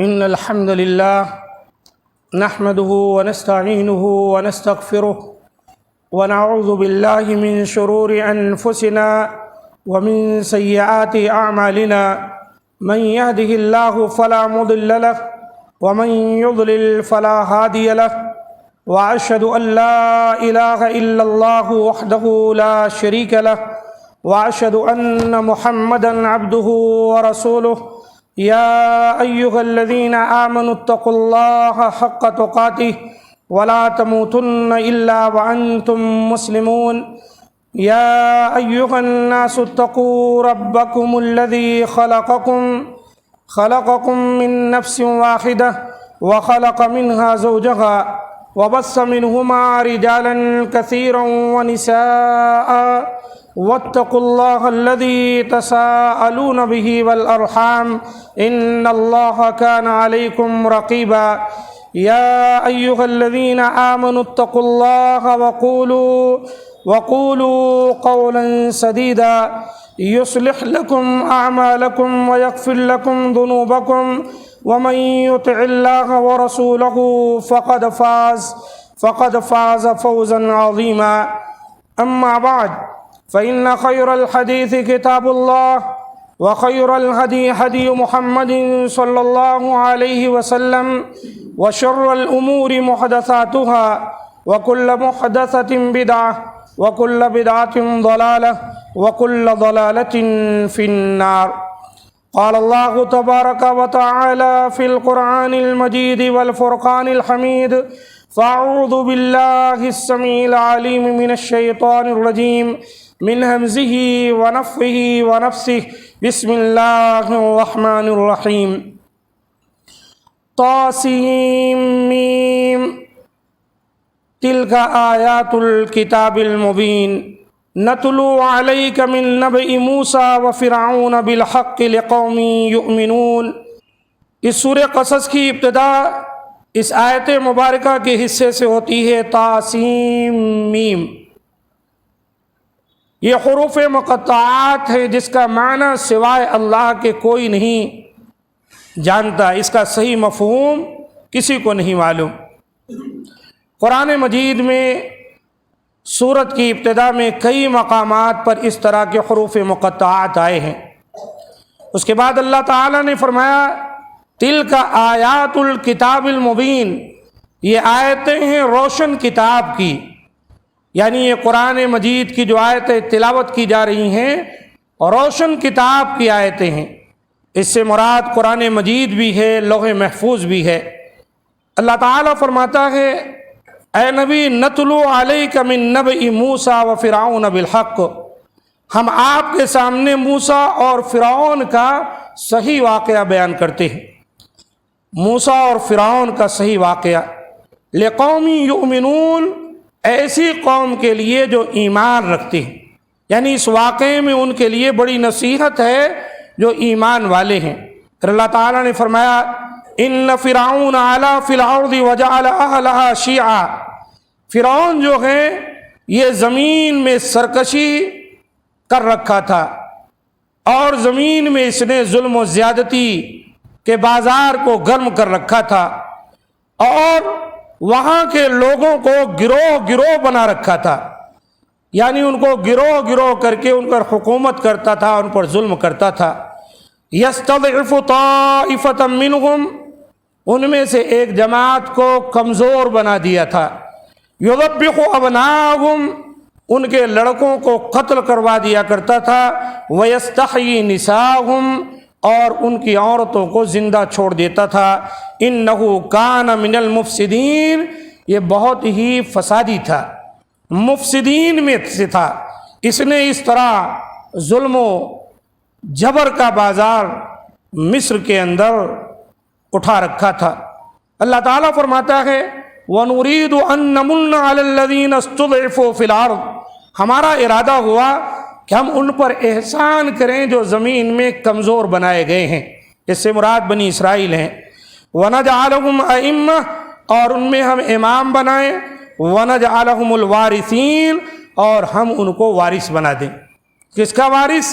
إن الحمد لله نحمده ونستعينه ونستغفره ونعوذ بالله من شرور أنفسنا ومن سيئات أعمالنا من يهده الله فلا مضل له ومن يضلل فلا هادي له وأشهد أن لا إله إلا الله وحده لا شريك له وأشهد أن محمدًا عبده ورسوله يا أيها الذين آمنوا اتقوا الله حق تقاته ولا تموتن إلا وأنتم مسلمون يا أيها الناس اتقوا ربكم الذي خلقكم من نفس واحدة وخلق منها زوجها وبث منهما رجالا كثيرا ونساء واتقوا الله الذي تساءلون به والأرحام إن الله كان عليكم رقيبا يا أيها الذين آمنوا اتقوا الله وقولوا قولا سديدا يصلح لكم أعمالكم ويغفر لكم ذنوبكم ومن يطع الله ورسوله فقد فاز فوزا عظيما أما بعد فإن خير الحديث كتاب الله وخير الهدي هدي محمد صلى الله عليه وسلم وشر الأمور محدثاتها وكل محدثة بدعة وكل بدعة ضلالة وكل ضلالة في النار. قال الله تبارك وتعالى في القرآن المجيد والفرقان الحميد فأعوذ بالله السميع العليم من الشيطان الرجيم من همزه ونفخه ونفسه بسم الله الرحمن الرحيم طاسيم تلك آيات الكتاب المبين نتلو عليك من نبأ موسى وفرعون بالحق لقوم يؤمنون. اس سورہ قصص کی ابتدا اس آیت مبارکہ کے حصے سے ہوتی ہے طاسیم میم. یہ حروف مقطعات ہے جس کا معنی سوائے اللہ کے کوئی نہیں جانتا، اس کا صحیح مفہوم کسی کو نہیں معلوم. قرآن مجید میں سورت کی ابتدا میں کئی مقامات پر اس طرح کے حروف مقطعات آئے ہیں. اس کے بعد اللہ تعالیٰ نے فرمایا تلک آیات الکتاب المبین، یہ آیتیں ہیں روشن کتاب کی، یعنی یہ قرآن مجید کی جو آیتیں تلاوت کی جا رہی ہیں روشن کتاب کی آیتیں ہیں. اس سے مراد قرآن مجید بھی ہے، لوح محفوظ بھی ہے. اللہ تعالیٰ فرماتا ہے اے نبی نتلو علیک من نبأ موسیٰ و فرعون بالحق، ہم آپ کے سامنے موسیٰ اور فرعون کا صحیح واقعہ بیان کرتے ہیں. موسیٰ اور فرعون کا صحیح واقعہ لقوم یؤمنون، ایسی قوم کے لیے جو ایمان رکھتے ہیں، یعنی اس واقعے میں ان کے لیے بڑی نصیحت ہے جو ایمان والے ہیں. پھر اللہ تعالیٰ نے فرمایا ان فرعون علا فی الارض وجعل اہلہا شیعا، فرعون جو ہے یہ زمین میں سرکشی کر رکھا تھا اور زمین میں اس نے ظلم و زیادتی کے بازار کو گرم کر رکھا تھا اور وہاں کے لوگوں کو گروہ گروہ بنا رکھا تھا، یعنی ان کو گروہ گروہ کر کے ان پر حکومت کرتا تھا، ان پر ظلم کرتا تھا. یستضعف طائفة منہم، ان میں سے ایک جماعت کو کمزور بنا دیا تھا. یذبح ابناءہم، ان کے لڑکوں کو قتل کروا دیا کرتا تھا. ویستحیی نساءہم، اور ان کی عورتوں کو زندہ چھوڑ دیتا تھا. انہ کان من المفسدین، یہ بہت ہی فسادی تھا، مفسدین میں سے تھا. اس نے اس طرح ظلم و جبر کا بازار مصر کے اندر اٹھا رکھا تھا. اللہ تعالیٰ فرماتا ہے وَنُرِيدُ أَن نَّمُنَّ عَلَى الَّذِينَ اسْتُضْعِفُوا فِي الْأَرْضِ، ہمارا ارادہ ہوا کہ ہم ان پر احسان کریں جو زمین میں کمزور بنائے گئے ہیں. اس سے مراد بنی اسرائیل ہیں. وَنَجْعَلَهُمْ أَئِمَّةً، اور ان میں ہم امام بنائیں. وَنَجْعَلَهُمُ الْوَارِثِينَ، اور ہم ان کو وارث بنا دیں. کس کا وارث؟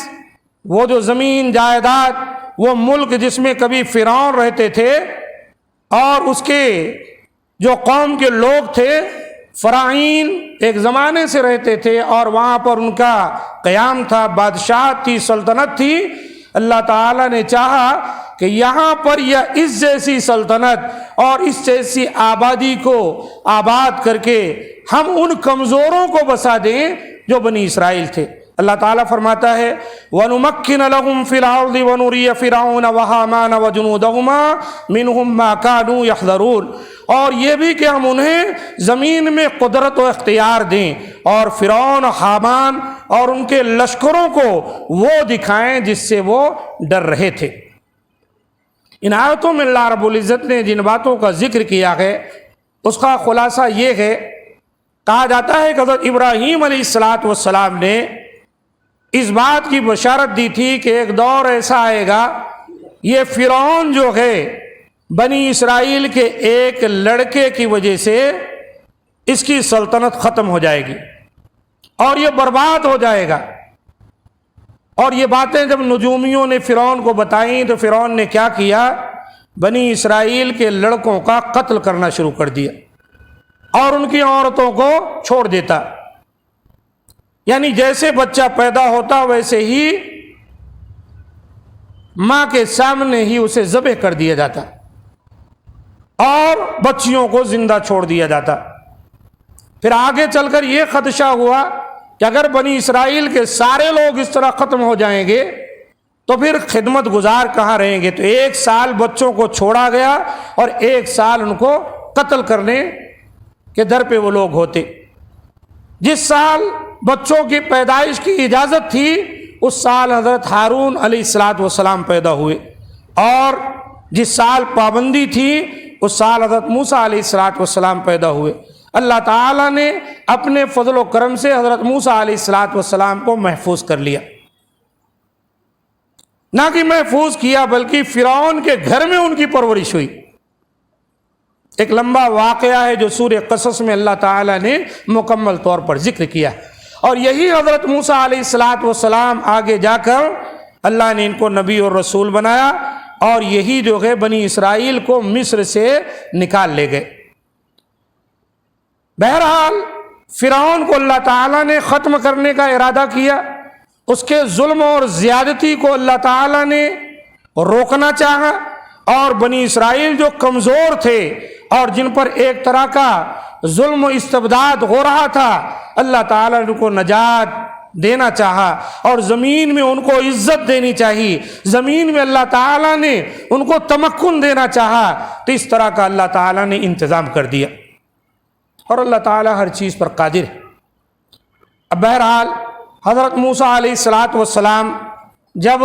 وہ جو زمین جائیداد وہ ملک جس میں کبھی فرعون رہتے تھے اور اس کے جو قوم کے لوگ تھے فراعین ایک زمانے سے رہتے تھے اور وہاں پر ان کا قیام تھا، بادشاہت تھی، سلطنت تھی۔ اللہ تعالیٰ نے چاہا کہ یہاں پر یہ اس جیسی سلطنت اور اس جیسی آبادی کو آباد کر کے ہم ان کمزوروں کو بسا دیں جو بنی اسرائیل تھے۔ اللہ تعالیٰ فرماتا ہے وَنُمَكِّنَ لَهُمْ فِي الْأَرْضِ وَنُرِيَ فِرْعَوْنَ وَهَامَانَ وَجُنُودَهُمَا مِنْهُمْ مَا كَانُوا يَحْذَرُونَ، اور یہ بھی کہ ہم انہیں زمین میں قدرت و اختیار دیں اور فرعون، حامان اور ان کے لشکروں کو وہ دکھائیں جس سے وہ ڈر رہے تھے۔ ان آیتوں میں اللہ رب العزت نے جن باتوں کا ذکر کیا ہے اس کا خلاصہ یہ ہے، کہا جاتا ہے کہ حضرت ابراہیم علیہ السلام نے اس بات کی بشارت دی تھی کہ ایک دور ایسا آئے گا، یہ فرعون جو ہے بنی اسرائیل کے ایک لڑکے کی وجہ سے اس کی سلطنت ختم ہو جائے گی اور یہ برباد ہو جائے گا۔ اور یہ باتیں جب نجومیوں نے فرعون کو بتائیں تو فرعون نے کیا کیا، بنی اسرائیل کے لڑکوں کا قتل کرنا شروع کر دیا اور ان کی عورتوں کو چھوڑ دیتا، یعنی جیسے بچہ پیدا ہوتا ویسے ہی ماں کے سامنے ہی اسے ذبح کر دیا جاتا اور بچیوں کو زندہ چھوڑ دیا جاتا۔ پھر آگے چل کر یہ خدشہ ہوا کہ اگر بنی اسرائیل کے سارے لوگ اس طرح ختم ہو جائیں گے تو پھر خدمت گزار کہاں رہیں گے، تو 1 سال بچوں کو چھوڑا گیا اور 1 سال ان کو قتل کرنے کے در پہ وہ لوگ ہوتے۔ جس سال بچوں کی پیدائش کی اجازت تھی اس سال حضرت ہارون علیہ السلام پیدا ہوئے، اور جس سال پابندی تھی اس سال حضرت موسیٰ علیہ السلام پیدا ہوئے۔ اللہ تعالیٰ نے اپنے فضل و کرم سے حضرت موسیٰ علیہ السلام کو محفوظ کر لیا، نہ کہ محفوظ کیا بلکہ فرعون کے گھر میں ان کی پرورش ہوئی۔ ایک لمبا واقعہ ہے جو سورہ قصص میں اللہ تعالیٰ نے مکمل طور پر ذکر کیا، اور یہی حضرت موسیٰ علیہ السلام آگے جا کر اللہ نے ان کو نبی اور رسول بنایا، اور یہی جو ہے بنی اسرائیل کو مصر سے نکال لے گئے۔ بہرحال فرعون کو اللہ تعالیٰ نے ختم کرنے کا ارادہ کیا، اس کے ظلم اور زیادتی کو اللہ تعالیٰ نے روکنا چاہا، اور بنی اسرائیل جو کمزور تھے اور جن پر ایک طرح کا ظلم و استبداد ہو رہا تھا، اللہ تعالیٰ نے ان کو نجات دینا چاہا اور زمین میں ان کو عزت دینی چاہیے، زمین میں اللہ تعالیٰ نے ان کو تمکن دینا چاہا، تو اس طرح کا اللہ تعالیٰ نے انتظام کر دیا، اور اللہ تعالیٰ ہر چیز پر قادر ہے۔ اب بہرحال حضرت موسیٰ علیہ السلام جب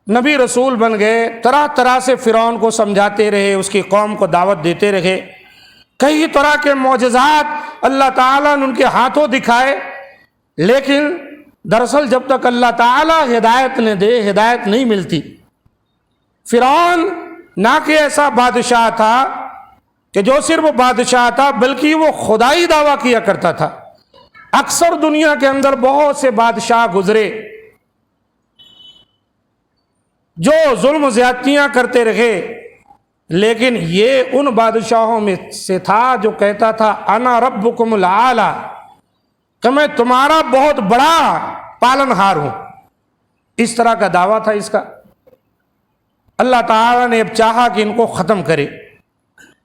نبی رسول بن گئے، طرح طرح سے فرعون کو سمجھاتے رہے، اس کی قوم کو دعوت دیتے رہے، کئی طرح کے معجزات اللہ تعالیٰ نے ان کے ہاتھوں دکھائے، لیکن دراصل جب تک اللہ تعالیٰ ہدایت نہ دے ہدایت نہیں ملتی۔ فرعون نہ کہ ایسا بادشاہ تھا کہ جو صرف بادشاہ تھا، بلکہ وہ خدائی دعویٰ کیا کرتا تھا۔ اکثر دنیا کے اندر بہت سے بادشاہ گزرے جو ظلم و زیادتیاں کرتے رہے، لیکن یہ ان بادشاہوں میں سے تھا جو کہتا تھا انا ربکم الاعلی، کہ میں تمہارا بہت بڑا پالن ہار ہوں، اس طرح کا دعویٰ تھا اس کا۔ اللہ تعالیٰ نے اب چاہا کہ ان کو ختم کرے،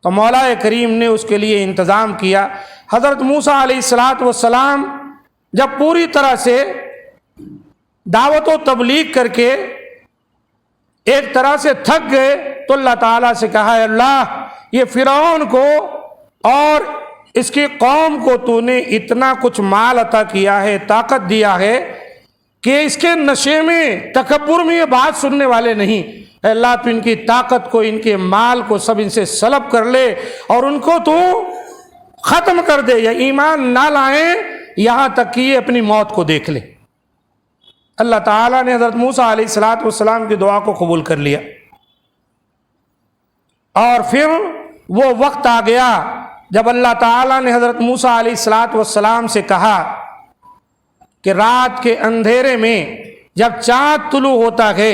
تو مولا کریم نے اس کے لیے انتظام کیا۔ حضرت موسیٰ علیہ السلام جب پوری طرح سے دعوت و تبلیغ کر کے ایک طرح سے تھک گئے تو اللہ تعالیٰ سے کہا، اے اللہ، یہ فرعون کو اور اس کی قوم کو تو نے اتنا کچھ مال عطا کیا ہے، طاقت دیا ہے کہ اس کے نشے میں، تکبر میں یہ بات سننے والے نہیں۔ اے اللہ، تو ان کی طاقت کو، ان کے مال کو سب ان سے سلب کر لے اور ان کو تو ختم کر دے، یا ایمان نہ لائیں یہاں تک کہ یہ اپنی موت کو دیکھ لے۔ اللہ تعالیٰ نے حضرت موسیٰ علیہ السلام کی دعا کو قبول کر لیا، اور پھر وہ وقت آ گیا جب اللہ تعالیٰ نے حضرت موسیٰ علیہ السلام سے کہا کہ رات کے اندھیرے میں جب چاند طلوع ہوتا ہے،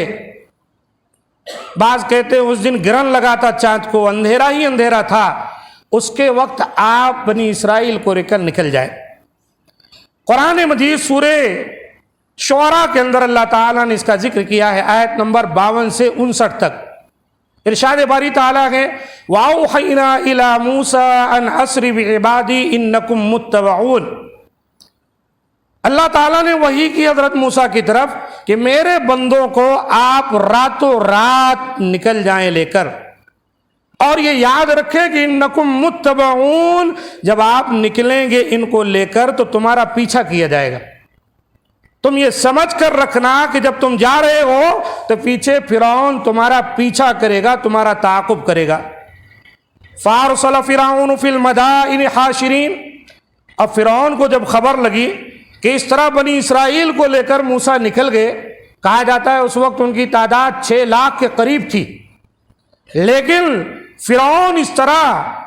بعض کہتے ہیں اس دن گرہن لگا تھا چاند کو، اندھیرا ہی اندھیرا تھا، اس کے وقت آپ بنی اسرائیل کو نکل جائے۔ قرآن مجید سورہ شعراء کے اندر اللہ تعالیٰ نے اس کا ذکر کیا ہے، آیت نمبر 52 سے 59 تک۔ ارشاد باری تعالیٰ ہے وَأَوْحَيْنَا إِلَى مُوسَىٰ أَنْ أَسْرِ بِعِبَادِي إِنَّكُمْ مُتَّبَعُونَ۔ اللہ تعالیٰ نے وحی کی حضرت موسیٰ کی طرف کہ میرے بندوں کو آپ راتوں رات نکل جائیں لے کر، اور یہ یاد رکھیں کہ انکم متبعون، جب آپ نکلیں گے ان کو لے کر تو تمہارا پیچھا کیا جائے گا۔ تم یہ سمجھ کر رکھنا کہ جب تم جا رہے ہو تو پیچھے فرعون تمہارا پیچھا کرے گا، تمہارا تعاقب کرے گا۔ فارسل فرعون فی المدائن حاشرین۔ اب فرعون کو جب خبر لگی کہ اس طرح بنی اسرائیل کو لے کر موسیٰ نکل گئے، کہا جاتا ہے اس وقت ان کی تعداد 6 لاکھ کے قریب تھی، لیکن فرعون اس طرح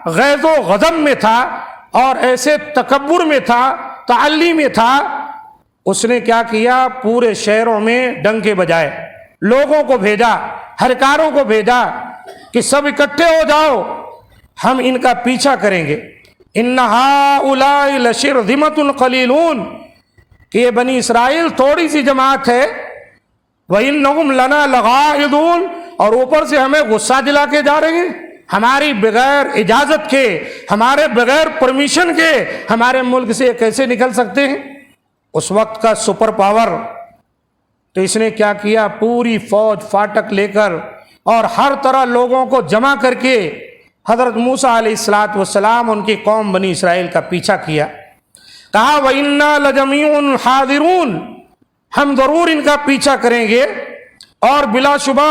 غیظ و غضب میں تھا اور ایسے تکبر میں تھا، تعلی میں تھا، اس نے کیا کیا، پورے شہروں میں ڈنکے بجائے، لوگوں کو بھیجا، ہرکاروں کو بھیجا کہ سب اکٹھے ہو جاؤ، ہم ان کا پیچھا کریں گے۔ ان ہؤلاء لشرذمۃ قلیلون، کہ یہ بنی اسرائیل تھوڑی سی جماعت ہے، وَإِنَّهُمْ لَنَا لَغَائِظُونَ، اور اوپر سے ہمیں غصہ دلا کے جا رہے ہیں، ہماری بغیر اجازت کے، ہمارے بغیر پرمیشن کے ہمارے ملک سے کیسے نکل سکتے ہیں؟ اس وقت کا سپر پاور۔ تو اس نے کیا کیا، پوری فوج فاٹک لے کر اور ہر طرح لوگوں کو جمع کر کے حضرت موسیٰ علیہ السلام ان کی قوم بنی اسرائیل کا پیچھا کیا۔ کہا وَإِنَّا لَجَمِيعٌ حَاذِرُونَ، ہم ضرور ان کا پیچھا کریں گے اور بلا شبہ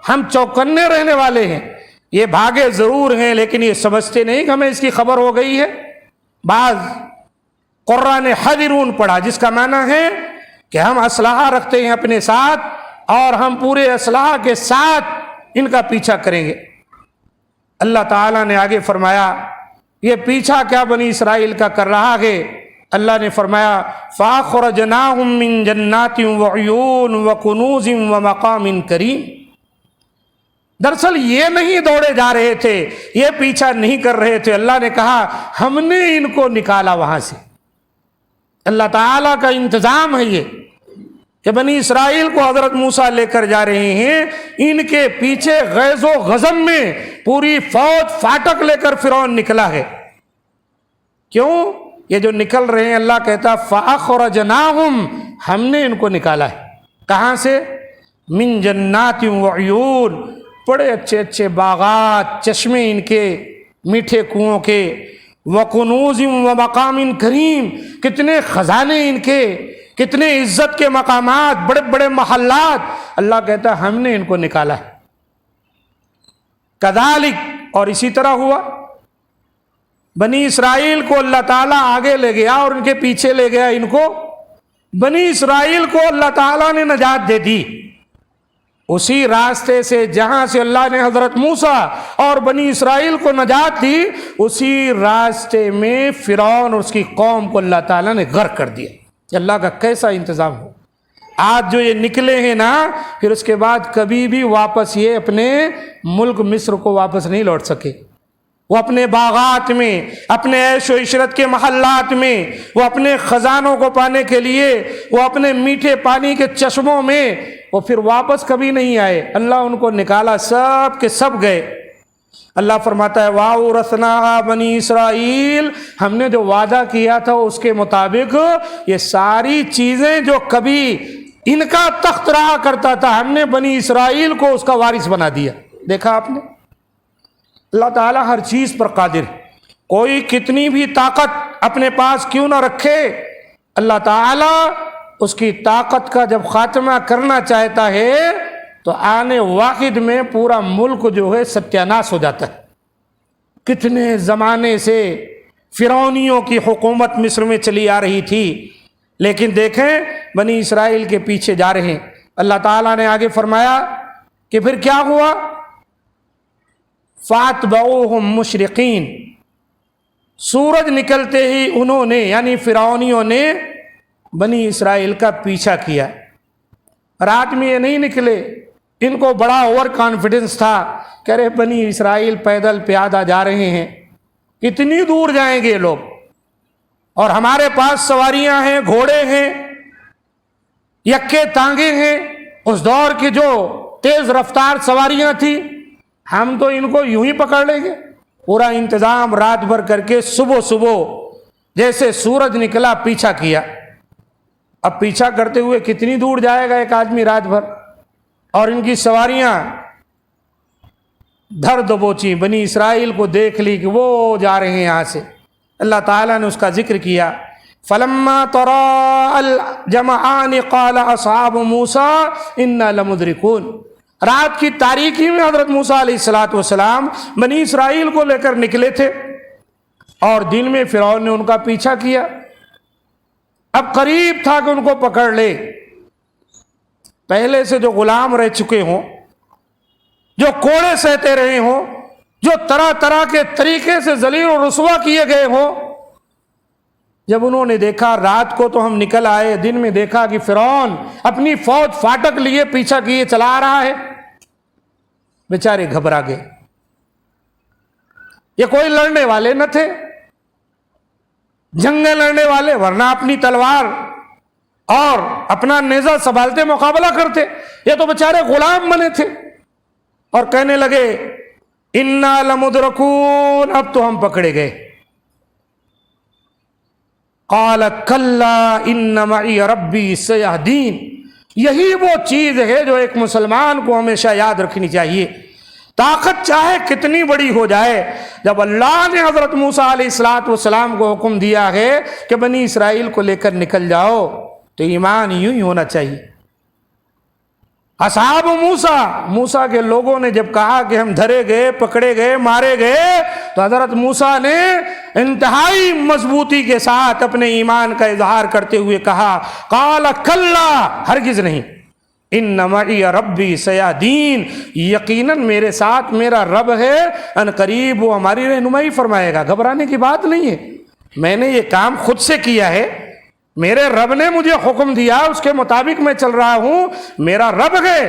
ہم چوکنے رہنے والے ہیں۔ یہ بھاگے ضرور ہیں لیکن یہ سمجھتے نہیں کہ ہمیں اس کی خبر ہو گئی ہے۔ بعض قرآن نے حذرون پڑھا، جس کا معنی ہے کہ ہم اسلحہ رکھتے ہیں اپنے ساتھ اور ہم پورے اسلحہ کے ساتھ ان کا پیچھا کریں گے۔ اللہ تعالیٰ نے آگے فرمایا یہ پیچھا کیا بنی اسرائیل کا کر رہا ہے؟ اللہ نے فرمایا فَأَخْرَجْنَاهُم مِّن جَنَّاتٍ وَعُيُونٍ وَكُنُوزٍ وَمَقَامٍ كَرِيمٍ۔ دراصل یہ نہیں دوڑے جا رہے تھے، یہ پیچھا نہیں کر رہے تھے، اللہ نے کہا ہم نے ان کو نکالا وہاں سے۔ اللہ تعالیٰ کا انتظام ہے یہ کہ بنی اسرائیل کو حضرت موسیٰ لے کر جا رہے ہیں، ان کے پیچھے غیظ و غضب میں پوری فوج فاٹک لے کر فرعون نکلا ہے۔ کیوں؟ یہ جو نکل رہے ہیں، اللہ کہتا فَأَخْرَجْنَاهُمْ، ہم نے ان کو نکالا ہے۔ کہاں سے؟ مِن جَنَّاتٍ وَعُيُونٍ، بڑے اچھے اچھے باغات، چشمے ان کے، میٹھے کنووں کے، وَكُنُوزٍ وَمَقَامٍ كَرِيمٍ، کتنے خزانے ان کے، کتنے عزت کے مقامات، بڑے بڑے محلات۔ اللہ کہتا ہے ہم نے ان کو نکالا ہے۔ کذالک، اور اسی طرح ہوا، بنی اسرائیل کو اللہ تعالیٰ آگے لے گیا اور ان کے پیچھے لے گیا ان کو۔ بنی اسرائیل کو اللہ تعالیٰ نے نجات دے دی، اسی راستے سے جہاں سے اللہ نے حضرت موسیٰ اور بنی اسرائیل کو نجات دی، اسی راستے میں فرعون اور اس کی قوم کو اللہ تعالیٰ نے غرق کر دیا۔ اللہ کا کیسا انتظام ہو۔ آج جو یہ نکلے ہیں نا، پھر اس کے بعد کبھی بھی واپس یہ اپنے ملک مصر کو واپس نہیں لوٹ سکے۔ وہ اپنے باغات میں، اپنے عیش و عشرت کے محلات میں، وہ اپنے خزانوں کو پانے کے لیے، وہ اپنے میٹھے پانی کے چشموں میں، وہ پھر واپس کبھی نہیں آئے۔ اللہ ان کو نکالا، سب کے سب گئے۔ اللہ فرماتا ہے وَأَوْرَثْنَاهَا بَنِي اسرائیل، ہم نے جو وعدہ کیا تھا اس کے مطابق یہ ساری چیزیں جو کبھی ان کا تخت رہا کرتا تھا، ہم نے بنی اسرائیل کو اس کا وارث بنا دیا۔ دیکھا آپ نے، اللہ تعالیٰ ہر چیز پر قادر ہے۔ کوئی کتنی بھی طاقت اپنے پاس کیوں نہ رکھے، اللہ تعالیٰ اس کی طاقت کا جب خاتمہ کرنا چاہتا ہے تو آنے واحد میں پورا ملک جو ہے ستیاناش ہو جاتا ہے۔ کتنے زمانے سے فرعونیوں کی حکومت مصر میں چلی آ رہی تھی، لیکن دیکھیں بنی اسرائیل کے پیچھے جا رہے ہیں۔ اللہ تعالیٰ نے آگے فرمایا کہ پھر کیا ہوا، فَأَتْبَعُوهُمْ مُشْرِقِينَ، سورج نکلتے ہی انہوں نے یعنی فرعونیوں نے بنی اسرائیل کا پیچھا کیا۔ رات میں یہ نہیں نکلے، ان کو بڑا اوور کانفیڈنس تھا کہ ارے بنی اسرائیل پیدل پیادہ جا رہے ہیں، کتنی دور جائیں گے لوگ، اور ہمارے پاس سواریاں ہیں، گھوڑے ہیں، یکے تانگے ہیں، اس دور کی جو تیز رفتار سواریاں تھیں، ہم تو ان کو یوں ہی پکڑ لیں گے۔ پورا انتظام رات بھر کر کے صبح جیسے سورج نکلا پیچھا کیا۔ اب پیچھا کرتے ہوئے کتنی دور جائے گا ایک آدمی رات بھر، اور ان کی سواریاں دھر دبوچی، بنی اسرائیل کو دیکھ لی کہ وہ جا رہے ہیں یہاں سے۔ اللہ تعالیٰ نے اس کا ذکر کیا، فَلَمَّا تَرَاءَ الْجَمْعَانِ قَالَ أَصْحَابُ مُوسَىٰ إِنَّا لَمُدْرِكُونَ۔ رات کی تاریکی میں حضرت موسیٰ علیہ السلام بنی اسرائیل کو لے کر نکلے تھے، اور دن میں فرعون نے ان کا پیچھا کیا۔ اب قریب تھا کہ ان کو پکڑ لے۔ پہلے سے جو غلام رہ چکے ہوں، جو کوڑے سہتے رہے ہوں، جو طرح طرح کے طریقے سے ذلیل و رسوا کیے گئے ہوں، جب انہوں نے دیکھا رات کو تو ہم نکل آئے، دن میں دیکھا کہ فرعون اپنی فوج فاٹک لیے پیچھا کیے چلا آ رہا ہے، بیچارے گھبرا گئے۔ یہ کوئی لڑنے والے نہ تھے، جنگ لڑنے والے، ورنہ اپنی تلوار اور اپنا نیزہ سنبھالتے مقابلہ کرتے، یہ تو بیچارے غلام بنے تھے، اور کہنے لگے انا لمدرکون، اب تو ہم پکڑے گئے۔ قال کلا ان معی ربی سیہدین، یہی وہ چیز ہے جو ایک مسلمان کو ہمیشہ یاد رکھنی چاہیے، طاقت چاہے کتنی بڑی ہو جائے، جب اللہ نے حضرت موسیٰ علیہ السلام کو حکم دیا ہے کہ بنی اسرائیل کو لے کر نکل جاؤ، تو ایمان یوں ہی ہونا چاہیے۔ اصحاب موسیٰ کے لوگوں نے جب کہا کہ ہم دھرے گئے، پکڑے گئے، مارے گئے، تو حضرت موسیٰ نے انتہائی مضبوطی کے ساتھ اپنے ایمان کا اظہار کرتے ہوئے کہا، قال کلا، ہرگز نہیں، ان معی ربی سیہدین، یقیناً میرے ساتھ میرا رب ہے، ان قریب وہ ہماری رہنمائی فرمائے گا۔ گھبرانے کی بات نہیں ہے، میں نے یہ کام خود سے کیا ہے، میرے رب نے مجھے حکم دیا، اس کے مطابق میں چل رہا ہوں، میرا رب ہے،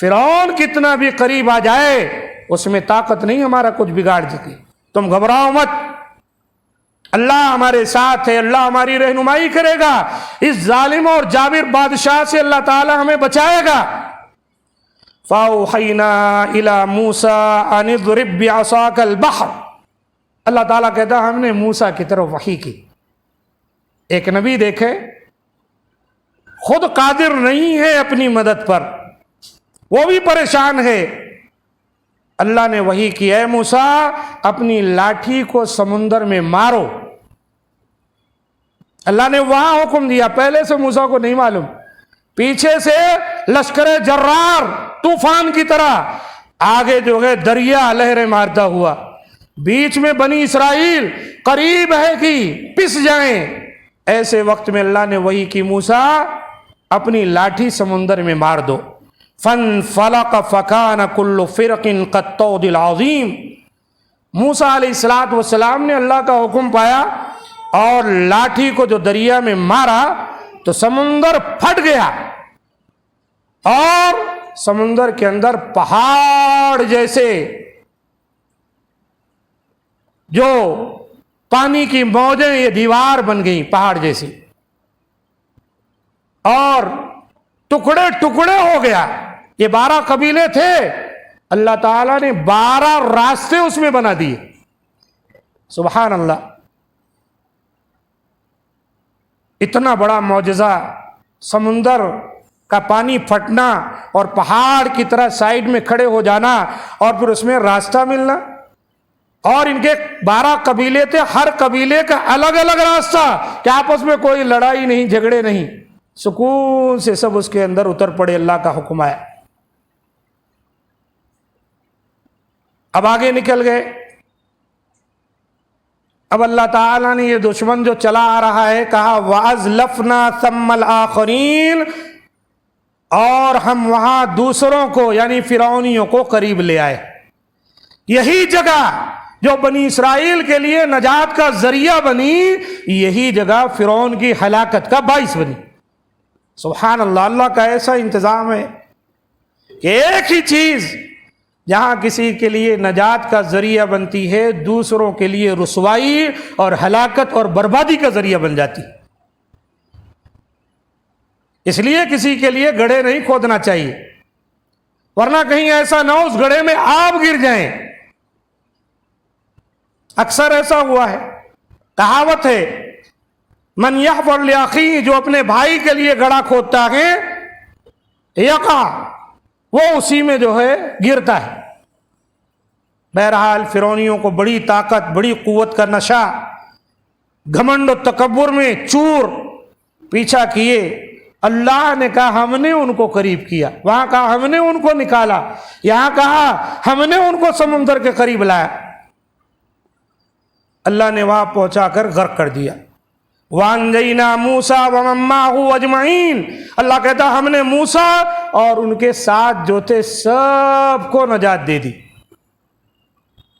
فرعون کتنا بھی قریب آ جائے اس میں طاقت نہیں ہمارا کچھ بگاڑ سکے، تم گھبراؤ مت، اللہ ہمارے ساتھ ہے، اللہ ہماری رہنمائی کرے گا، اس ظالم اور جابر بادشاہ سے اللہ تعالی ہمیں بچائے گا۔ فَأَوْحَيْنَا إِلَى مُوسَىٰ أَنِ اضْرِب بِّعَصَاكَ الْبَحْرَ، اللہ تعالیٰ کہتا ہم نے موسیٰ کی طرف وحی کی۔ ایک نبی دیکھے خود قادر نہیں ہے اپنی مدد پر، وہ بھی پریشان ہے، اللہ نے وحی کی، اے موسیٰ اپنی لاٹھی کو سمندر میں مارو۔ اللہ نے وہاں حکم دیا، پہلے سے موسیٰ کو نہیں معلوم، پیچھے سے لشکر جرار طوفان کی طرح آگے جو ہے دریا لہریں مارتا ہوا، بیچ میں بنی اسرائیل قریب ہے کہ پس جائیں، ایسے وقت میں اللہ نے وحی کی، موسیٰ اپنی لاٹھی سمندر میں مار دو۔ فَانْفَلَقَ فَكَانَ كُلُّ فِرْقٍ كَالطَّوْدِ الْعَظِيمِ، موسیٰ علیہ السلام نے اللہ کا حکم پایا اور لاٹھی کو جو دریا میں مارا تو سمندر پھٹ گیا، اور سمندر کے اندر پہاڑ جیسے جو پانی کی موجیں یہ دیوار بن گئی پہاڑ جیسی، اور ٹکڑے ٹکڑے ہو گیا۔ یہ 12 قبیلے تھے، اللہ تعالیٰ نے 12 راستے اس میں بنا دیے، سبحان اللہ۔ اتنا بڑا معجزہ، سمندر کا پانی پھٹنا اور پہاڑ کی طرح سائیڈ میں کھڑے ہو جانا، اور پھر اس میں راستہ ملنا، اور ان کے 12 قبیلے تھے، ہر قبیلے کا الگ الگ راستہ، کہ آپس میں کوئی لڑائی نہیں، جھگڑے نہیں، سکون سے سب اس کے اندر اتر پڑے، اللہ کا حکم آیا۔ اب آگے نکل گئے، اب اللہ تعالیٰ نے یہ دشمن جو چلا آ رہا ہے کہا وَأَزْلَفْنَا ثَمَّ الْآخَرِينَ، اور ہم وہاں دوسروں کو یعنی فرعونیوں کو قریب لے آئے۔ یہی جگہ جو بنی اسرائیل کے لیے نجات کا ذریعہ بنی، یہی جگہ فرعون کی ہلاکت کا باعث بنی۔ سبحان اللہ، اللہ کا ایسا انتظام ہے کہ ایک ہی چیز جہاں کسی کے لیے نجات کا ذریعہ بنتی ہے، دوسروں کے لیے رسوائی اور ہلاکت اور بربادی کا ذریعہ بن جاتی۔ اس لیے کسی کے لیے گڑھے نہیں کھودنا چاہیے، ورنہ کہیں ایسا نہ ہو اس گڑھے میں آپ گر جائیں۔ اکثر ایسا ہوا ہے، کہاوت ہے من یحفر لاخیہ، جو اپنے بھائی کے لیے گڑھا کھودتا ہے یقع، وہ اسی میں جو ہے گرتا ہے۔ بہرحال فرعونیوں کو بڑی طاقت، بڑی قوت کا نشہ، گھمنڈ و تکبر میں چور پیچھا کیے۔ اللہ نے کہا ہم نے ان کو قریب کیا، وہاں کہا ہم نے ان کو نکالا، یہاں کہا ہم نے ان کو سمندر کے قریب لایا۔ اللہ نے وہاں پہنچا کر غرق کر دیا۔ وَأَنجَيْنَا مُوسَىٰ وَمَن مَّعَهُ أَجْمَعِينَ، اللہ کہتا ہم نے موسیٰ اور ان کے ساتھ جو تھے سب کو نجات دے دی،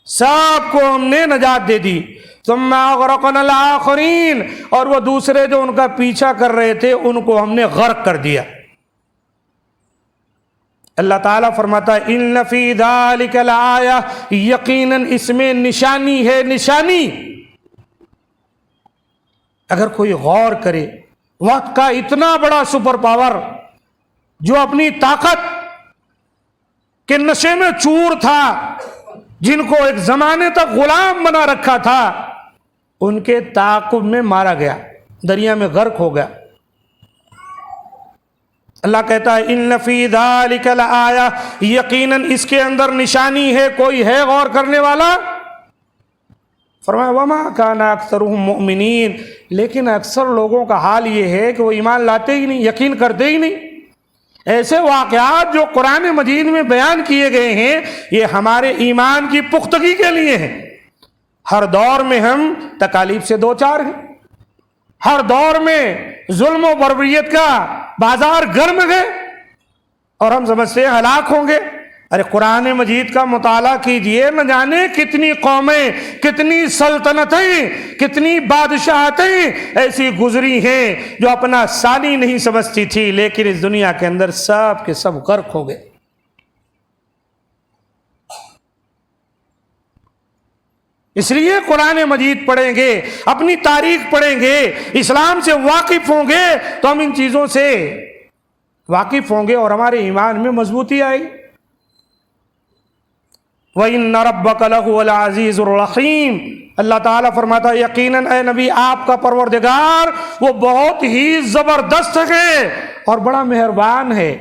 سب کو ہم نے نجات دے دی۔ ثُمَّ أَغْرَقْنَا الْآخَرِينَ، اور وہ دوسرے جو ان کا پیچھا کر رہے تھے ان کو ہم نے غرق کر دیا۔ اللہ تعالیٰ فرماتا ہے اِنَّ فِي ذَلِكَ لَآیَةً، یقیناً اس میں نشانی ہے، نشانی۔ اگر کوئی غور کرے، وقت کا اتنا بڑا سپر پاور جو اپنی طاقت کے نشے میں چور تھا، جن کو ایک زمانے تک غلام بنا رکھا تھا، ان کے تعاقب میں مارا گیا، دریا میں غرق ہو گیا۔ اللہ کہتا ہے ان فی ذالک لآیہ، یقیناً اس کے اندر نشانی ہے، کوئی ہے غور کرنے والا؟ فرمایا وما کان اکثرهم مؤمنین، لیکن اکثر لوگوں کا حال یہ ہے کہ وہ ایمان لاتے ہی نہیں، یقین کرتے ہی نہیں۔ ایسے واقعات جو قرآن مجید میں بیان کیے گئے ہیں یہ ہمارے ایمان کی پختگی کے لیے ہیں۔ ہر دور میں ہم تکالیف سے دوچار ہیں، ہر دور میں ظلم و بربریت کا بازار گرم ہے اور ہم سمجھتے ہیں ہلاک ہوں گے۔ ارے قرآن مجید کا مطالعہ کیجئے، نہ جانے کتنی قومیں، کتنی سلطنتیں، کتنی بادشاہتیں ایسی گزری ہیں جو اپنا ثانی نہیں سمجھتی تھی، لیکن اس دنیا کے اندر سب کے سب غرق ہو گئے۔ اس لیے قرآن مجید پڑھیں گے، اپنی تاریخ پڑھیں گے، اسلام سے واقف ہوں گے تو ہم ان چیزوں سے واقف ہوں گے اور ہمارے ایمان میں مضبوطی آئے گی۔ وَإِنَّ رَبَّكَ لَهُوَ الْعَزِيزُ الرَّحِيمُ، اللہ تعالیٰ فرماتا ہے یقیناً اے نبی آپ کا پروردگار وہ بہت ہی زبردست ہے اور بڑا مہربان ہے۔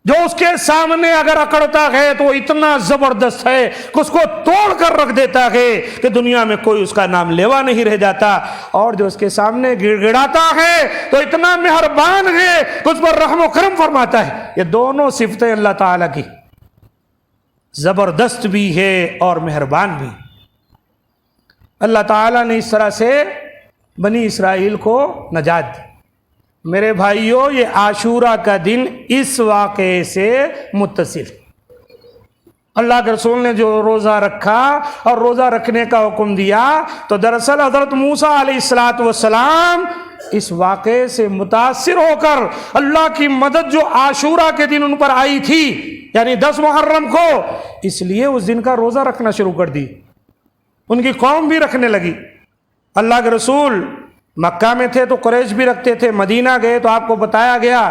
جو اس کے سامنے اگر اکڑتا ہے تو اتنا زبردست ہے کہ اس کو توڑ کر رکھ دیتا ہے کہ دنیا میں کوئی اس کا نام لیوا نہیں رہ جاتا، اور جو اس کے سامنے گڑ گڑاتا ہے تو اتنا مہربان ہے کہ اس پر رحم و کرم فرماتا ہے۔ یہ دونوں صفتیں اللہ تعالیٰ کی، زبردست بھی ہے اور مہربان بھی۔ اللہ تعالیٰ نے اس طرح سے بنی اسرائیل کو نجات دی۔ میرے بھائیوں یہ عاشورہ کا دن اس واقعے سے متصل، اللہ کے رسول نے جو روزہ رکھا اور روزہ رکھنے کا حکم دیا تو دراصل حضرت موسیٰ علیہ السلام اس واقعے سے متاثر ہو کر اللہ کی مدد جو عاشورہ کے دن ان پر آئی تھی، یعنی 10 محرم کو، اس لیے اس دن کا روزہ رکھنا شروع کر دی۔ ان کی قوم بھی رکھنے لگی۔ اللہ کے رسول مکہ میں تھے تو قریش بھی رکھتے تھے، مدینہ گئے تو آپ کو بتایا گیا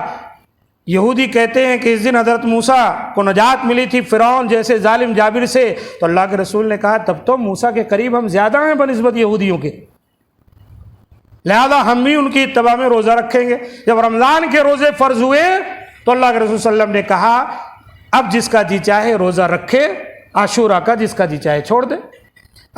یہودی کہتے ہیں کہ اس دن حضرت موسیٰ کو نجات ملی تھی فرعون جیسے ظالم جابر سے، تو اللہ کے رسول نے کہا تب تو موسیٰ کے قریب ہم زیادہ ہیں بنسبت یہودیوں کے، لہذا ہم بھی ان کی اتباع میں روزہ رکھیں گے۔ جب رمضان کے روزے فرض ہوئے تو اللہ کے رسول صلی اللہ علیہ وسلم نے کہا اب جس کا جی چاہے روزہ رکھے، عاشورہ کا جس کا جی چاہے چھوڑ دے۔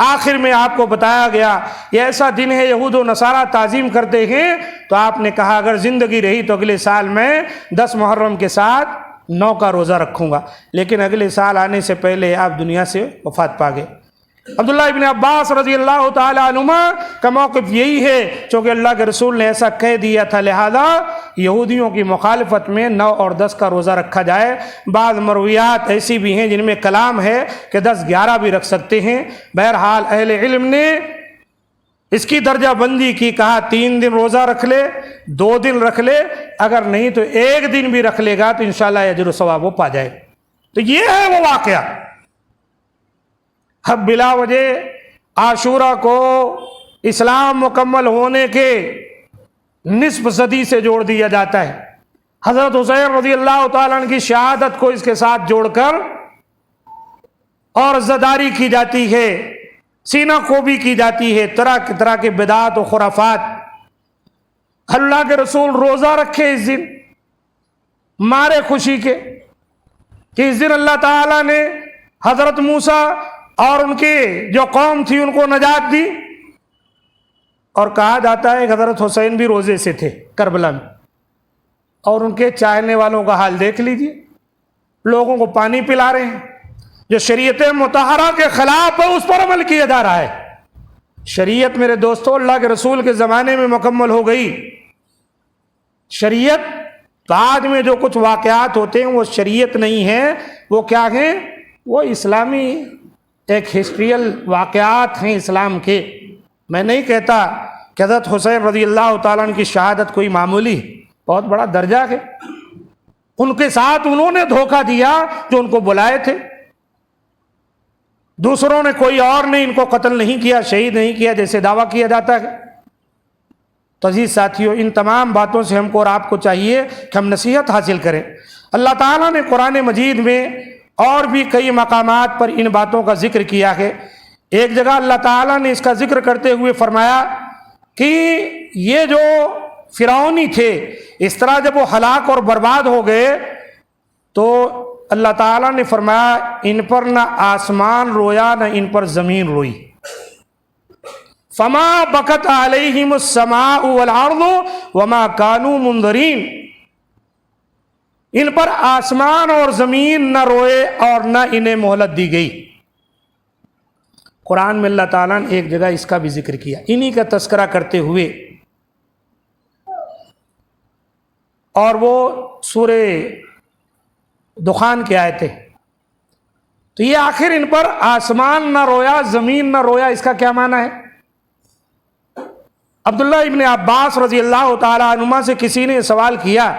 آخر میں آپ کو بتایا گیا یہ ایسا دن ہے یہود و نصارہ تعظیم کرتے ہیں، تو آپ نے کہا اگر زندگی رہی تو اگلے سال میں 10 محرم کے ساتھ 9 کا روزہ رکھوں گا، لیکن اگلے سال آنے سے پہلے آپ دنیا سے وفات پا گئے۔ عبداللہ ابن عباس رضی اللہ تعالی عنہما کا موقف یہی ہے، چونکہ اللہ کے رسول نے ایسا کہہ دیا تھا لہذا یہودیوں کی مخالفت میں 9 اور 10 کا روزہ رکھا جائے۔ بعض مرویات ایسی بھی ہیں جن میں کلام ہے کہ 10 11 بھی رکھ سکتے ہیں۔ بہرحال اہل علم نے اس کی درجہ بندی کی، کہا 3 دن روزہ رکھ لے، 2 دن رکھ لے، اگر نہیں تو 1 دن بھی رکھ لے گا تو انشاءاللہ اجر و ثواب وہ پا جائے. تو یہ ہے وہ واقعہ. اب بلا وجہ عاشورہ کو اسلام مکمل ہونے کے نصف صدی سے جوڑ دیا جاتا ہے. حضرت حسین رضی اللہ تعالیٰ عنہ کی شہادت کو اس کے ساتھ جوڑ کر اور عزاداری کی جاتی ہے، سینہ کوبی کی جاتی ہے، طرح کے بدعات و خرافات. اللہ کے رسول روزہ رکھے اس دن مارے خوشی کے کہ اس دن اللہ تعالیٰ نے حضرت موسیٰ اور ان کی جو قوم تھی ان کو نجات دی. اور کہا جاتا ہے کہ حضرت حسین بھی روزے سے تھے کربلا میں، اور ان کے چاہنے والوں کا حال دیکھ لیجئے، لوگوں کو پانی پلا رہے ہیں. جو شریعت مطہرہ کے خلاف ہے اس پر عمل کیا جا رہا ہے. شریعت میرے دوستو اللہ کے رسول کے زمانے میں مکمل ہو گئی. شریعت بعد میں جو کچھ واقعات ہوتے ہیں وہ شریعت نہیں ہے، وہ کیا ہیں؟ وہ اسلامی ایک ہسٹریل واقعات ہیں اسلام کے. میں نہیں کہتا کہ حضرت حسین رضی اللہ تعالیٰ عنہ کی شہادت کوئی معمولی، بہت بڑا درجہ ہے. ان کے ساتھ انہوں نے دھوکہ دیا جو ان کو بلائے تھے. دوسروں نے کوئی اور نے ان کو قتل نہیں کیا، شہید نہیں کیا جیسے دعویٰ کیا جاتا ہے. تو عزیز ساتھیوں، ان تمام باتوں سے ہم کو اور آپ کو چاہیے کہ ہم نصیحت حاصل کریں. اللہ تعالیٰ نے قرآن مجید میں اور بھی کئی مقامات پر ان باتوں کا ذکر کیا ہے. ایک جگہ اللہ تعالیٰ نے اس کا ذکر کرتے ہوئے فرمایا کہ یہ جو فرعونی تھے اس طرح جب وہ ہلاک اور برباد ہو گئے تو اللہ تعالیٰ نے فرمایا ان پر نہ آسمان رویا نہ ان پر زمین روئی. فما بکت علیہم السماء والارض وما كانوا منذرین. ان پر آسمان اور زمین نہ روئے اور نہ انہیں مہلت دی گئی. قرآن میں اللہ تعالیٰ نے ایک جگہ اس کا بھی ذکر کیا انہی کا تذکرہ کرتے ہوئے، اور وہ سورہ دخان کی آیت ہے. تو یہ آخر ان پر آسمان نہ رویا زمین نہ رویا، اس کا کیا معنی ہے؟ عبداللہ ابن عباس رضی اللہ تعالیٰ عنہما سے کسی نے سوال کیا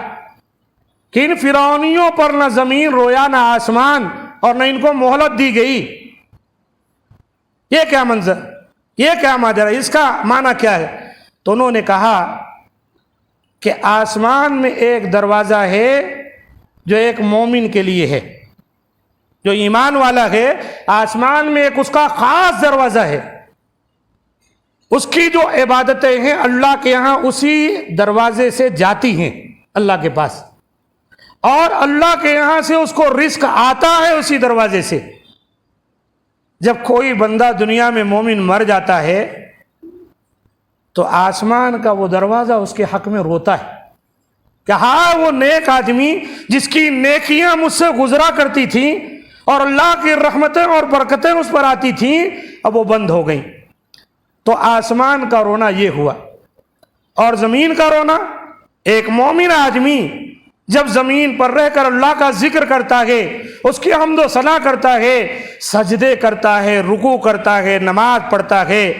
کہ ان فرعونیوں پر نہ زمین رویا نہ آسمان اور نہ ان کو مہلت دی گئی، یہ کیا منظر، یہ کیا ماجرا، اس کا معنی کیا ہے؟ تو انہوں نے کہا کہ آسمان میں ایک دروازہ ہے جو ایک مومن کے لیے ہے، جو ایمان والا ہے، آسمان میں ایک اس کا خاص دروازہ ہے، اس کی جو عبادتیں ہیں اللہ کے یہاں اسی دروازے سے جاتی ہیں اللہ کے پاس، اور اللہ کے یہاں سے اس کو رزق آتا ہے اسی دروازے سے. جب کوئی بندہ دنیا میں مومن مر جاتا ہے تو آسمان کا وہ دروازہ اس کے حق میں روتا ہے کہ ہاں وہ نیک آدمی جس کی نیکیاں مجھ سے گزرا کرتی تھیں اور اللہ کی رحمتیں اور برکتیں اس پر آتی تھیں، اب وہ بند ہو گئیں. تو آسمان کا رونا یہ ہوا. اور زمین کا رونا، ایک مومن آدمی جب زمین پر رہ کر اللہ کا ذکر کرتا ہے، اس کی حمد و ثنا کرتا ہے، سجدے کرتا ہے، رکوع کرتا ہے، نماز پڑھتا ہے،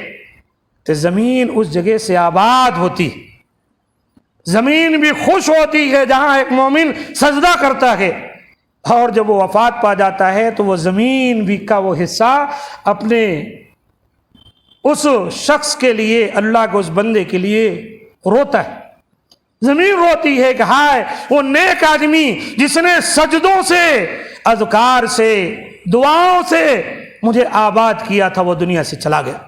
تو زمین اس جگہ سے آباد ہوتی، زمین بھی خوش ہوتی ہے جہاں ایک مومن سجدہ کرتا ہے. اور جب وہ وفات پا جاتا ہے تو وہ زمین بھی کا وہ حصہ اپنے اس شخص کے لیے، اللہ کے اس بندے کے لیے روتا ہے. زمین روتی ہے کہ ہائے وہ نیک آدمی جس نے سجدوں سے، اذکار سے، دعاؤں سے مجھے آباد کیا تھا، وہ دنیا سے چلا گیا.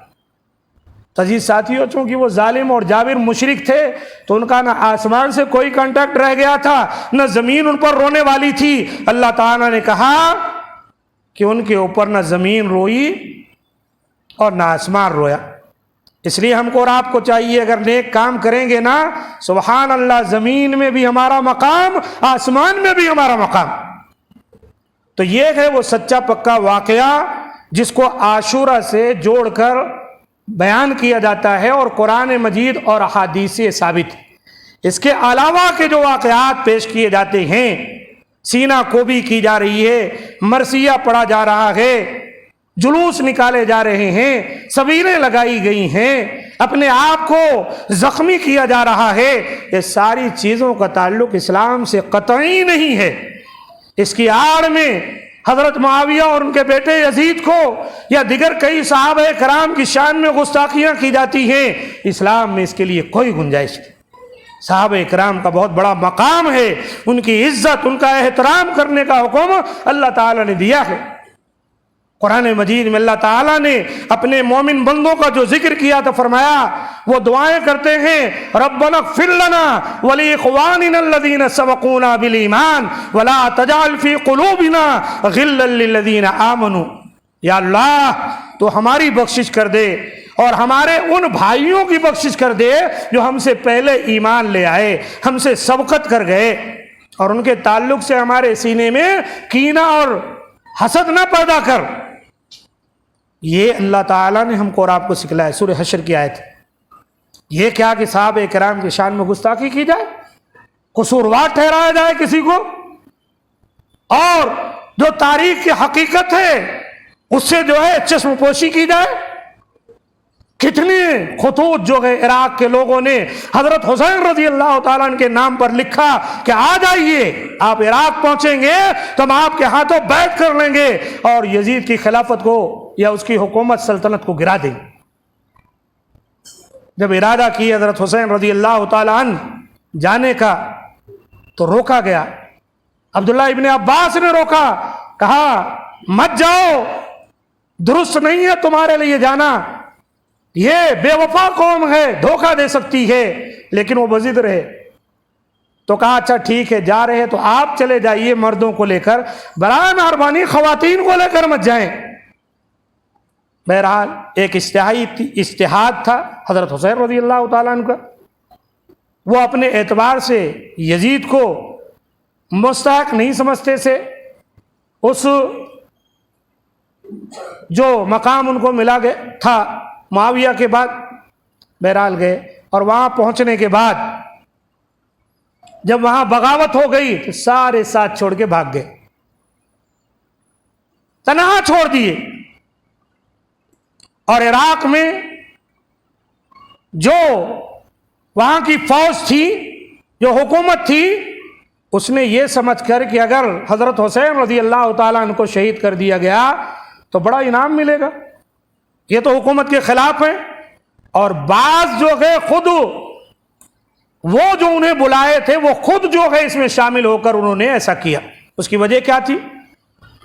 عزیز ساتھیوں، چونکہ وہ ظالم اور جابر مشرک تھے تو ان کا نہ آسمان سے کوئی کانٹیکٹ رہ گیا تھا، نہ زمین ان پر رونے والی تھی. اللہ تعالیٰ نے کہا کہ ان کے اوپر نہ زمین روئی اور نہ آسمان رویا. اس لیے ہم کو اور آپ کو چاہیے اگر نیک کام کریں گے نا، سبحان اللہ، زمین میں بھی ہمارا مقام، آسمان میں بھی ہمارا مقام. تو یہ ہے وہ سچا پکا واقعہ جس کو عاشورہ سے جوڑ کر بیان کیا جاتا ہے اور قرآن مجید اور احادیث سے ثابت. اس کے علاوہ کے جو واقعات پیش کیے جاتے ہیں، سینہ کوبی کی جا رہی ہے، مرثیہ پڑھا جا رہا ہے، جلوس نکالے جا رہے ہیں، سبیلیں لگائی گئی ہیں، اپنے آپ کو زخمی کیا جا رہا ہے، یہ ساری چیزوں کا تعلق اسلام سے قطعی نہیں ہے۔ اس کی آڑ میں حضرت معاویہ اور ان کے بیٹے یزید کو یا دیگر کئی صحابہ کرام کی شان میں گستاخیاں کی جاتی ہیں، اسلام میں اس کے لیے کوئی گنجائش نہیں۔ صحابہ کرام کا بہت بڑا مقام ہے، ان کی عزت، ان کا احترام کرنے کا حکم اللہ تعالیٰ نے دیا ہے۔ قرآن مجید میں اللہ تعالیٰ نے اپنے مومن بندوں کا جو ذکر کیا تو فرمایا، وہ دعائیں کرتے ہیں، ربنا اغفر لنا ولاخواننا الذین سبقونا بالایمان ولا تجعل فی قلوبنا غلا للذین آمنوا۔ یا اللہ تو ہماری بخشش کر دے اور ہمارے ان بھائیوں کی بخشش کر دے جو ہم سے پہلے ایمان لے آئے، ہم سے سبقت کر گئے، اور ان کے تعلق سے ہمارے سینے میں کینہ اور حسد نہ پیدا کر۔ یہ اللہ تعالیٰ نے ہم کو اور آپ کو سکھلایا، سورہ حشر کی آیت۔ یہ کیا کہ صحابہ کرام کی شان میں گستاخی کی جائے، قصوروار ٹھہرایا جائے کسی کو، اور جو تاریخ کی حقیقت ہے اس سے جو ہے چشم پوشی کی جائے۔ کتنے خطوط جو ہے عراق کے لوگوں نے حضرت حسین رضی اللہ تعالیٰ عنہ کے نام پر لکھا کہ آ جائیے، آپ عراق پہنچیں گے تو ہم آپ کے ہاتھوں بیعت کر لیں گے اور یزید کی خلافت کو یا اس کی حکومت سلطنت کو گرا دیں گے۔ جب ارادہ کی حضرت حسین رضی اللہ تعالیٰ عنہ جانے کا تو روکا گیا۔ عبداللہ ابن عباس نے روکا، کہا مت جاؤ، درست نہیں ہے تمہارے لیے جانا، یہ بے وفا قوم ہے، دھوکہ دے سکتی ہے، لیکن وہ بضد رہے۔ تو کہا اچھا ٹھیک ہے، جا رہے تو آپ چلے جائیے مردوں کو لے کر، برائے مہربانی خواتین کو لے کر مت جائیں۔ بہرحال ایک اجتہاد تھا حضرت حسین رضی اللہ تعالیٰ عنہ کا، وہ اپنے اعتبار سے یزید کو مستحق نہیں سمجھتے تھے، اس جو مقام ان کو ملا گیا تھا معاویہ کے بعد۔ بہرحال گئے اور وہاں پہنچنے کے بعد جب وہاں بغاوت ہو گئی تو سارے ساتھ چھوڑ کے بھاگ گئے، تنہا چھوڑ دیے۔ اور عراق میں جو وہاں کی فوج تھی، جو حکومت تھی، اس نے یہ سمجھ کر کہ اگر حضرت حسین رضی اللہ تعالیٰ عنہ کو شہید کر دیا گیا تو بڑا انعام ملے گا، یہ تو حکومت کے خلاف ہیں۔ اور بعض جو ہے خود وہ جو انہیں بلائے تھے وہ خود جو ہے اس میں شامل ہو کر انہوں نے ایسا کیا۔ اس کی وجہ کیا تھی؟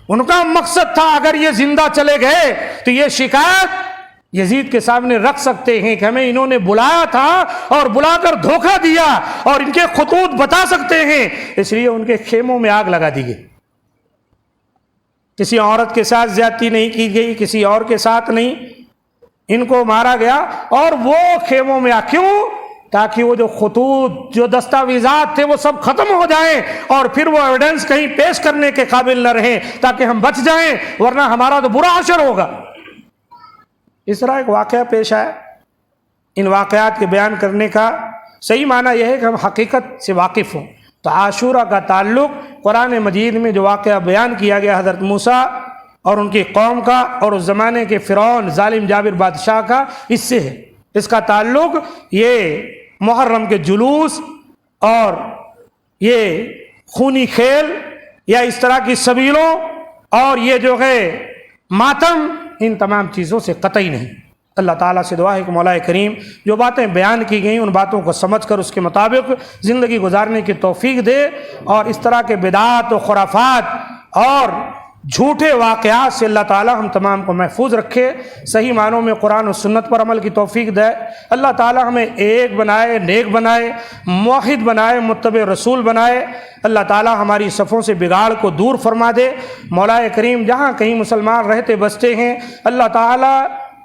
ان کا مقصد تھا اگر یہ زندہ چلے گئے تو یہ شکایت یزید کے سامنے رکھ سکتے ہیں کہ ہمیں انہوں نے بلایا تھا اور بلا کر دھوکہ دیا، اور ان کے خطوط بتا سکتے ہیں، اس لیے ان کے خیموں میں آگ لگا دی گئی۔ کسی عورت کے ساتھ زیادتی نہیں کی گئی، کسی اور کے ساتھ نہیں، ان کو مارا گیا اور وہ خیموں میں کیوں؟ تاکہ وہ جو خطوط، جو دستاویزات تھے وہ سب ختم ہو جائیں اور پھر وہ ایویڈنس کہیں پیش کرنے کے قابل نہ رہیں، تاکہ ہم بچ جائیں، ورنہ ہمارا تو برا حشر ہوگا۔ اس طرح ایک واقعہ پیش آیا۔ ان واقعات کے بیان کرنے کا صحیح معنی یہ ہے کہ ہم حقیقت سے واقف ہوں۔ تو عاشورہ کا تعلق قرآن مجید میں جو واقعہ بیان کیا گیا حضرت موسیٰ اور ان کی قوم کا اور اس زمانے کے فرعون ظالم جابر بادشاہ کا، اس سے ہے۔ اس کا تعلق یہ محرم کے جلوس اور یہ خونی کھیل یا اس طرح کی سبیلوں اور یہ جو ہے ماتم، ان تمام چیزوں سے قطعی نہیں۔ اللہ تعالیٰ سے دعا ہے کہ مولا کریم جو باتیں بیان کی گئیں ان باتوں کو سمجھ کر اس کے مطابق زندگی گزارنے کی توفیق دے، اور اس طرح کے بدعات و خرافات اور جھوٹے واقعات سے اللہ تعالیٰ ہم تمام کو محفوظ رکھے، صحیح معنوں میں قرآن و سنت پر عمل کی توفیق دے۔ اللہ تعالیٰ ہمیں ایک بنائے، نیک بنائے، موحد بنائے، متبع رسول بنائے۔ اللہ تعالیٰ ہماری صفوں سے بگاڑ کو دور فرما دے۔ مولا کریم جہاں کہیں مسلمان رہتے بستے ہیں، اللہ تعالیٰ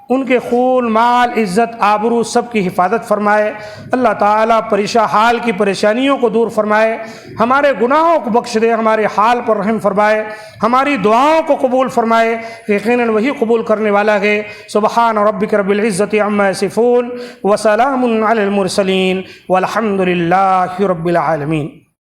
ان کے خون، مال، عزت، آبرو سب کی حفاظت فرمائے۔ اللہ تعالیٰ پریشان حال کی پریشانیوں کو دور فرمائے، ہمارے گناہوں کو بخش دے، ہمارے حال پر رحم فرمائے، ہماری دعاؤں کو قبول فرمائے، یقیناً وہی قبول کرنے والا ہے۔ سبحان ربک رب العزت عما یصفون وسلام علی المرسلین والحمد للہ رب العالمین۔